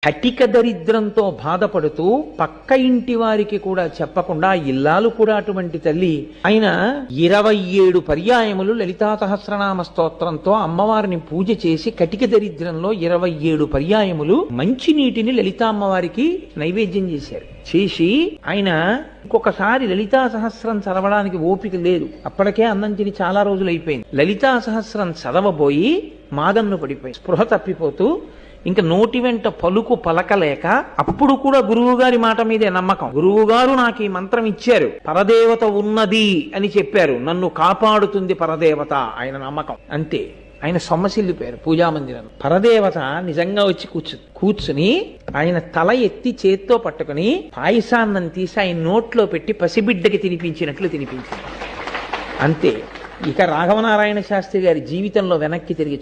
కటిక దరిద్రంతో బాధపడుతూ పక్క ఇంటి వారికి కూడా చెప్పకుండా ఇల్లాలు కూడా అటువంటి తల్లి ఆయన 27 పర్యాయములు లలితా సహస్రనామ స్తోత్రంతో అమ్మవారిని పూజ చేసి కటిక దరిద్రంలో 27 పర్యాయములు మంచినీటిని లలితా అమ్మవారికి నైవేద్యం చేశారు. చేసి ఆయన ఇంకొకసారి లలితా సహస్రం చదవడానికి ఓపిక లేదు, అప్పటికే అన్నం తిని చాలా రోజులు అయిపోయింది. లలితా సహస్రం చదవబోయి మాదన్ను పడిపోయి స్పృహ తప్పిపోతూ ఇంకా నోటి వెంట పలుకు పలకలేక, అప్పుడు కూడా గురువుగారి మాట మీదే నమ్మకం. గురువుగారు నాకు ఈ మంత్రం ఇచ్చారు, పరదేవత ఉన్నది అని చెప్పారు, నన్ను కాపాడుతుంది పరదేవత, ఆయన నమ్మకం అంతే. ఆయన సొమ్మసిల్లిపోయారు పూజామందిరం. పరదేవత నిజంగా వచ్చి కూర్చుని ఆయన తల ఎత్తి చేత్తో పట్టుకుని పాయసాన్నం తీసి ఆయన నోట్లో పెట్టి పసిబిడ్డకి తినిపించినట్లు తినిపించారు అంతే. ఇక రాఘవనారాయణ శాస్త్రి గారి జీవితంలో వెనక్కి తిరిగి